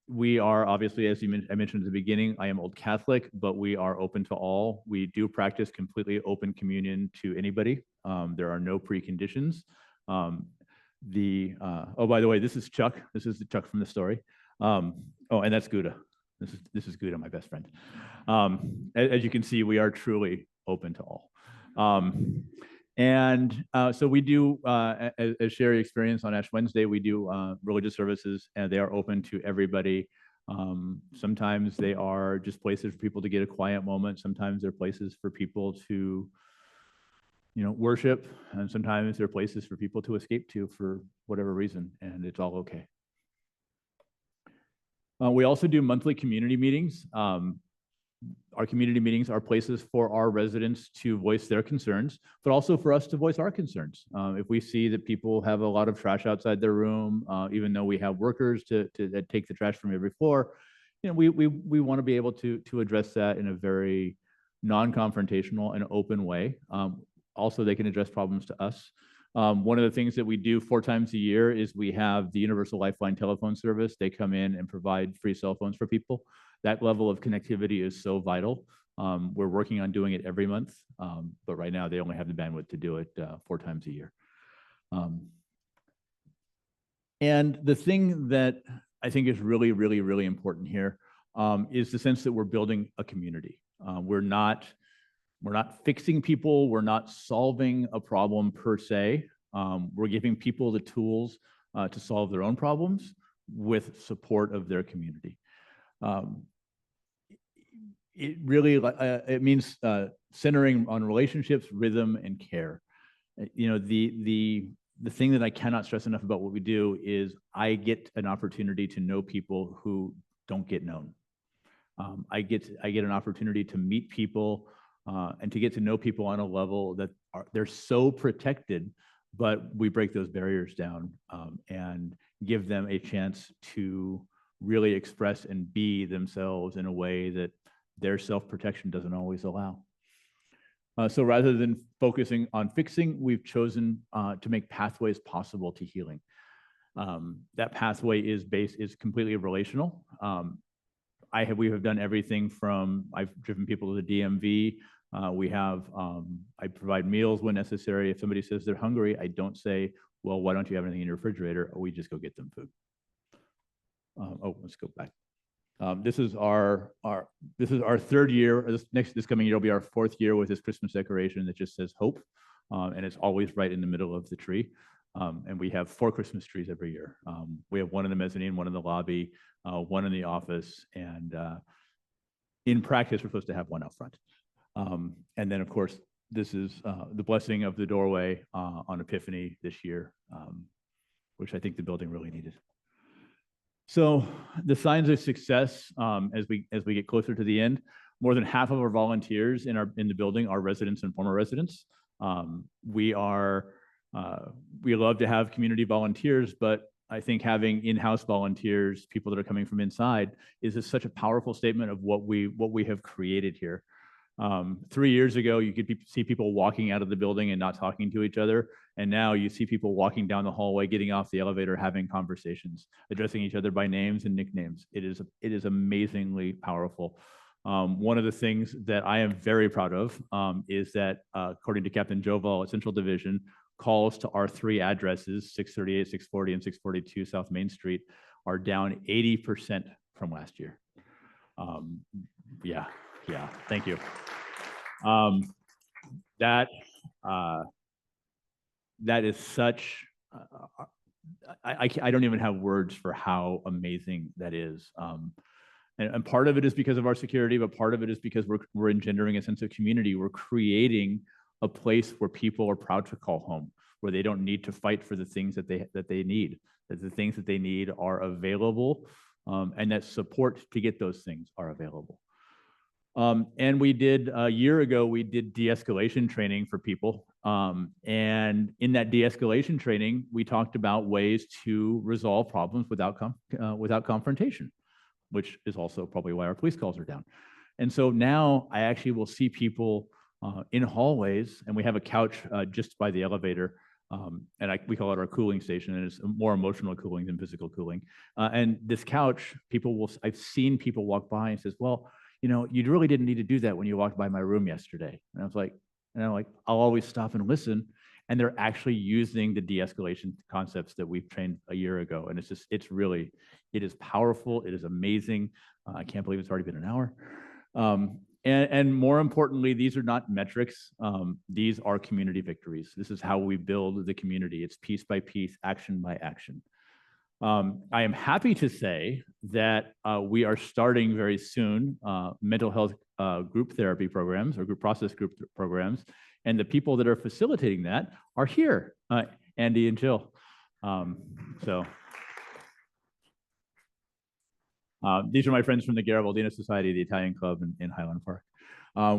We are obviously, as I mentioned at the beginning, I am Old Catholic, but we are open to all. We do practice completely open communion to anybody. There are no preconditions. Oh, by the way, this is Chuck. This is the Chuck from the story. Oh, and that's Gouda. This is Gouda, my best friend. As you can see, we are truly open to all. So we do, as Sherry experienced on Ash Wednesday, we do religious services, and they are open to everybody. Sometimes they are just places for people to get a quiet moment. Sometimes they're places for people to, worship, and sometimes they're places for people to escape to for whatever reason, and it's all okay. We also do monthly community meetings. Our community meetings are places for our residents to voice their concerns, but also for us to voice our concerns. If we see that people have a lot of trash outside their room, even though we have workers that take the trash from every floor, we want to be able to address that in a very non-confrontational and open way. Also, they can address problems to us. One of the things that we do 4 times a year is we have the Universal Lifeline telephone service. They come in and provide free cell phones for people. That level of connectivity is so vital. We're working on doing it every month, but right now they only have the bandwidth to do it 4 times a year. And the thing that I think is really, really, really important here is the sense that we're building a community. We're not fixing people. We're not solving a problem per se. We're giving people the tools to solve their own problems with support of their community. It really it means centering on relationships, rhythm, and care. The thing that I cannot stress enough about what we do is I get an opportunity to know people who don't get known. I get an opportunity to meet people and to get to know people on a level that they're so protected, but we break those barriers down and give them a chance to really express and be themselves in a way that their self-protection doesn't always allow. So rather than focusing on fixing, we've chosen to make pathways possible to healing. That pathway is completely relational. We have done everything from, I've driven people to the DMV. I provide meals when necessary. If somebody says they're hungry, I don't say, well, why don't you have anything in your refrigerator? We just go get them food. Let's go back. This is our 3rd year. This coming year will be our 4th year with this Christmas decoration that just says hope, and it's always right in the middle of the tree. And we have 4 Christmas trees every year. We have one in the mezzanine, one in the lobby, one in the office, and in practice, we're supposed to have one out front. And then, of course, this is the blessing of the doorway on Epiphany this year, which I think the building really needed. So the signs of success as we get closer to the end, more than half of our volunteers in the building are residents and former residents. We love to have community volunteers, but I think having in-house volunteers, people that are coming from inside, is such a powerful statement of what we have created here. 3 years ago, you could see people walking out of the building and not talking to each other. And now you see people walking down the hallway, getting off the elevator, having conversations, addressing each other by names and nicknames. It is amazingly powerful. One of the things that I am very proud of is that according to Captain Joval at Central Division, calls to our 3 addresses, 638, 640, and 642 South Main Street, are down 80% from last year. Yeah, thank you. That is such, I don't even have words for how amazing that is. And part of it is because of our security, but part of it is because we're engendering a sense of community. We're creating a place where people are proud to call home, where they don't need to fight for the things that they need, that the things that they need are available, and that support to get those things are available. And we did, a year ago, we did de-escalation training for people. And in that de-escalation training, we talked about ways to resolve problems without confrontation, which is also probably why our police calls are down. And so now I actually will see people in hallways, and we have a couch just by the elevator. And we call it our cooling station, and it's more emotional cooling than physical cooling. And this couch, I've seen people walk by and says, well, you really didn't need to do that when you walked by my room yesterday. And I'm like, I'll always stop and listen. And they're actually using the de-escalation concepts that we've trained a year ago. And it is powerful. It is amazing. I can't believe it's already been an hour. And more importantly, these are not metrics. These are community victories. This is how we build the community. It's piece by piece, action by action. I am happy to say that we are starting very soon mental health group therapy programs or group process group programs. And the people that are facilitating that are here, Andy and Jill. So These are my friends from the Garibaldino Society, the Italian Club in Highland Park.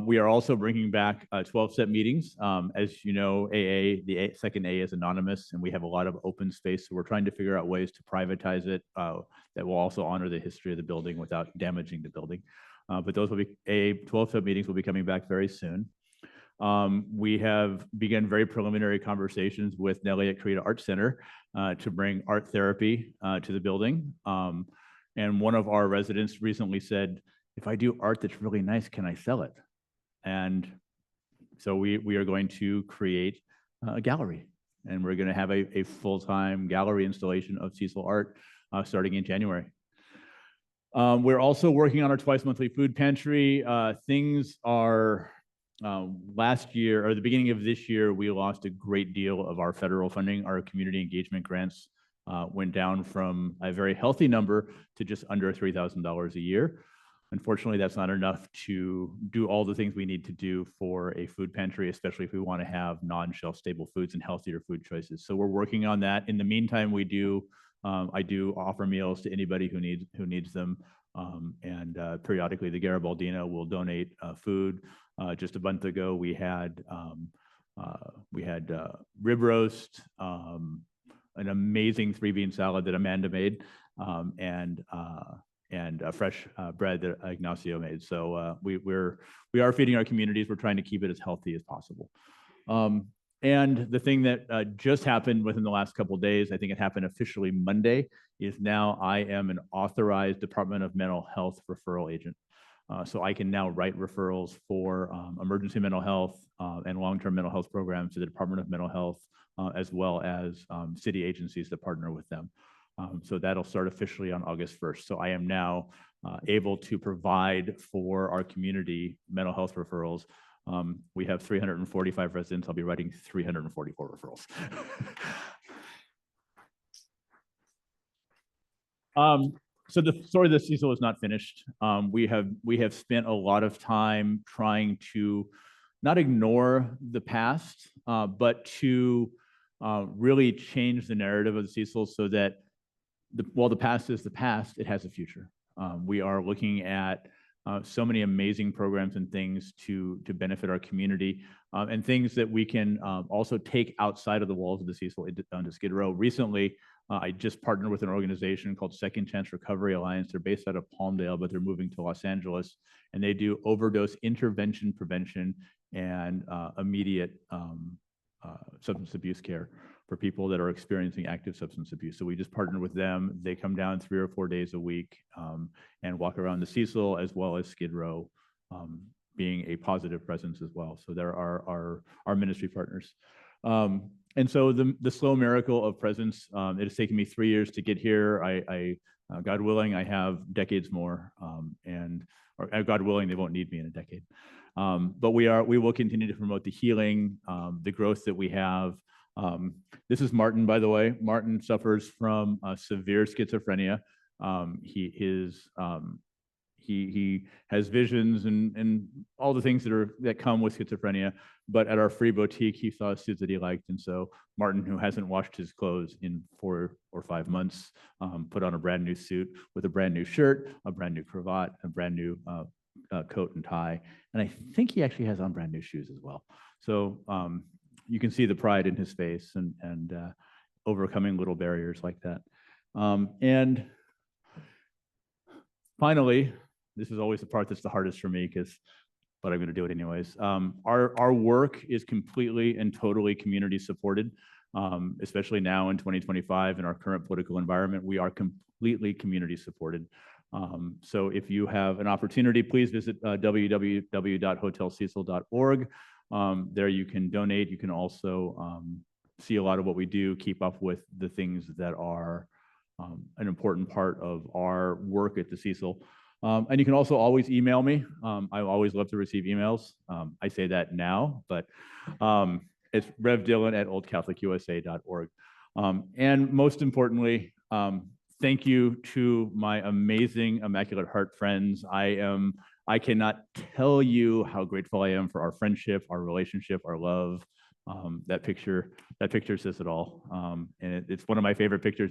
We are also bringing back 12-step meetings. As you know, the second A is anonymous, and we have a lot of open space. So we're trying to figure out ways to privatize it that will also honor the history of the building without damaging the building. But those will be 12-step meetings will be coming back very soon. We have begun very preliminary conversations with Nellie at Creative Arts Center to bring art therapy to the building. And one of our residents recently said, if I do art that's really nice, can I sell it? And so we are going to create a gallery, and we're going to have a full-time gallery installation of Cecil art starting in January. We're also working on our twice-monthly food pantry. Things are, last year, or the beginning of this year, we lost a great deal of our federal funding. Our community engagement grants went down from a very healthy number to just under $3,000 a year. Unfortunately, that's not enough to do all the things we need to do for a food pantry, especially if we want to have non-shelf stable foods and healthier food choices. So we're working on that. In the meantime, I do offer meals to anybody who needs them. And periodically, the Garibaldino will donate food. Just a month ago, we had rib roast, an amazing 3-bean salad that Amanda made, and fresh bread that Ignacio made. So we are feeding our communities. We're trying to keep it as healthy as possible. And the thing that just happened within the last couple of days, I think it happened officially Monday, is now I am an authorized Department of Mental Health referral agent. So I can now write referrals for emergency mental health and long-term mental health programs to the Department of Mental Health, as well as city agencies that partner with them. So that'll start officially on August 1st. So I am now able to provide for our community mental health referrals. We have 345 residents. I'll be writing 344 referrals. So the story of the Cecil is not finished. We have spent a lot of time trying to not ignore the past, but to really change the narrative of the Cecil so that while the past is the past, it has a future. We are looking at so many amazing programs and things to benefit our community, and things that we can also take outside of the walls of the Cecil onto Skid Row. Recently, I just partnered with an organization called Second Chance Recovery Alliance. They're based out of Palmdale, but they're moving to Los Angeles, and they do overdose intervention, prevention, and immediate substance abuse care for people that are experiencing active substance abuse. So we just partnered with them. They come down 3 or 4 days a week and walk around the Cecil as well as Skid Row, being a positive presence as well. So there are our ministry partners. And so the slow miracle of presence, it has taken me 3 years to get here. God willing, I have decades more, or God willing, they won't need me in a decade. But we will continue to promote the healing, the growth that we have. This is Martin, by the way. Martin suffers from severe schizophrenia. He has visions and all the things that come with schizophrenia. But at our free boutique, he saw suits that he liked, and so Martin, who hasn't washed his clothes in 4 or 5 months, put on a brand new suit with a brand new shirt, a brand new cravat, a brand new coat and tie, and I think he actually has on brand new shoes as well. So you can see the pride in his face and overcoming little barriers like that. And finally, this is always the part that's the hardest for me, but I'm going to do it anyways. Our work is completely and totally community supported, especially now in 2025 in our current political environment. We are completely community supported. So if you have an opportunity, please visit www.hotelcecil.org. There you can donate. You can also see a lot of what we do, keep up with the things that are an important part of our work at the Cecil. And you can also always email me. I always love to receive emails. I say that now, but it's revdylan@oldcatholicusa.org. And most importantly, thank you to my amazing Immaculate Heart friends. I cannot tell you how grateful I am for our friendship, our relationship, our love. That picture says it all. And it's one of my favorite pictures.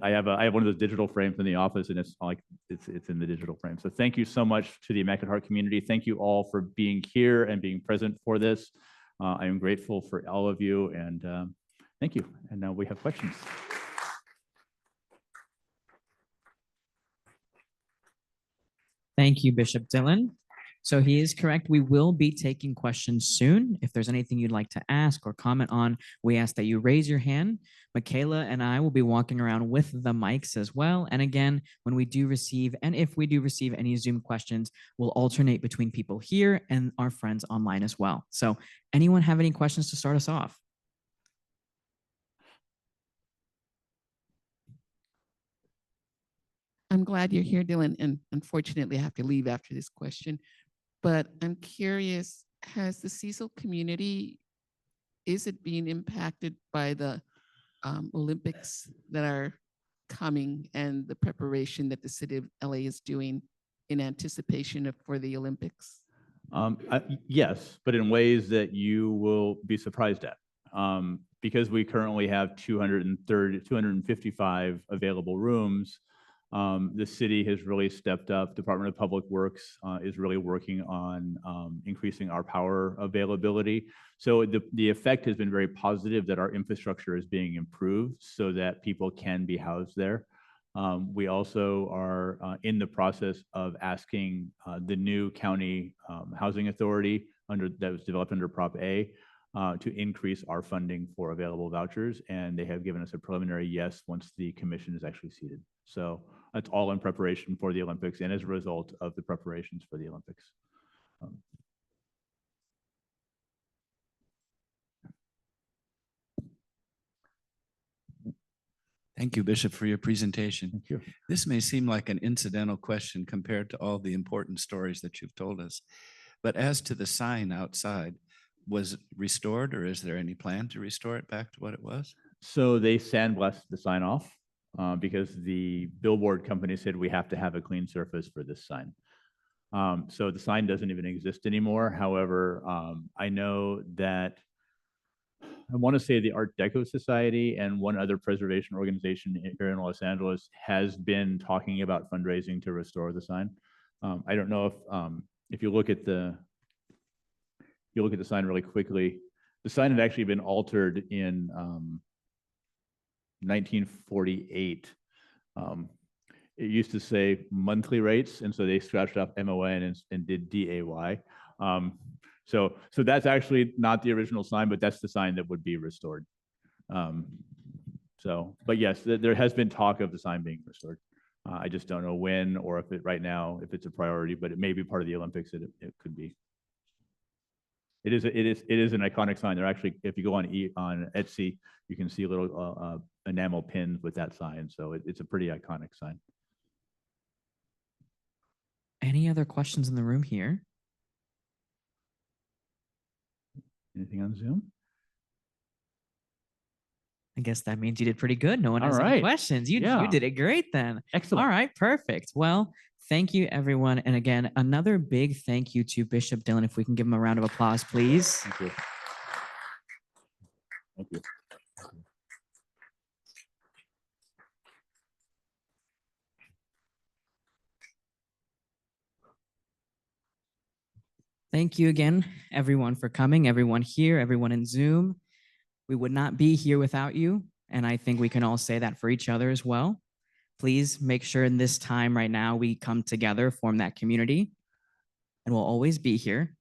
I have one of those digital frames in the office, and it's like it's in the digital frame. So thank you so much to the Immaculate Heart community. Thank you all for being here and being present for this. I am grateful for all of you, and thank you. And now we have questions. Thank you, Bishop Dylan. So he is correct. We will be taking questions soon. If there's anything you'd like to ask or comment on, we ask that you raise your hand. Michaela and I will be walking around with the mics as well. And again, when we do receive, and if we do receive any Zoom questions, we'll alternate between people here and our friends online as well. So anyone have any questions to start us off? I'm glad you're here, Dylan, and unfortunately I have to leave after this question, but I'm curious, has the Cecil community, is it being impacted by the Olympics that are coming and the preparation that the city of LA is doing in anticipation for the Olympics? Yes, but in ways that you will be surprised at. Because we currently have 255 available rooms, the city has really stepped up. Department of Public Works is really working on increasing our power availability. So the effect has been very positive that our infrastructure is being improved so that people can be housed there. We also are in the process of asking the new county housing authority that was developed under Prop A to increase our funding for available vouchers. And they have given us a preliminary yes once the commission is actually seated. So that's all in preparation for the Olympics and as a result of the preparations for the Olympics. Thank you, Bishop, for your presentation. Thank you. This may seem like an incidental question compared to all the important stories that you've told us. But as to the sign outside, was it restored, or is there any plan to restore it back to what it was? So they sandblasted the sign off because the billboard company said we have to have a clean surface for this sign. So the sign doesn't even exist anymore. However, I know that I want to say the Art Deco Society and one other preservation organization here in Los Angeles has been talking about fundraising to restore the sign. I don't know if you look at the sign really quickly, the sign had actually been altered in 1948. It used to say monthly rates, and so they scratched off MON and did DAY. So that's actually not the original sign, but that's the sign that would be restored. But yes, there has been talk of the sign being restored. I just don't know when or if it right now, if it's a priority, but it may be part of the Olympics. It could be. It is an iconic sign. They're actually, if you go on Etsy, you can see little enamel pins with that sign. So it's a pretty iconic sign. Any other questions in the room here? Anything on Zoom? I guess that means you did pretty good. No one has All any right. questions. You did it great then. Excellent. All right, perfect. Well, thank you, everyone. And again, another big thank you to Bishop Dylan. If we can give him a round of applause, please. Thank you. Thank you. Thank you again, everyone, for coming, everyone here, everyone in Zoom. We would not be here without you, and I think we can all say that for each other as well. Please make sure in this time right now we come together, form that community, and we'll always be here.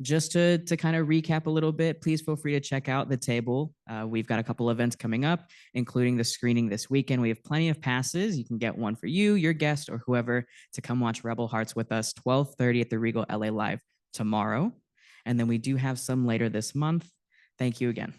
Just to kind of recap a little bit, please feel free to check out the table. We've got a couple events coming up, including the screening this weekend. We have plenty of passes. You can get one for you, your guest, or whoever to come watch Rebel Hearts with us, 12:30 at the Regal LA Live tomorrow. And then we do have some later this month. Thank you again.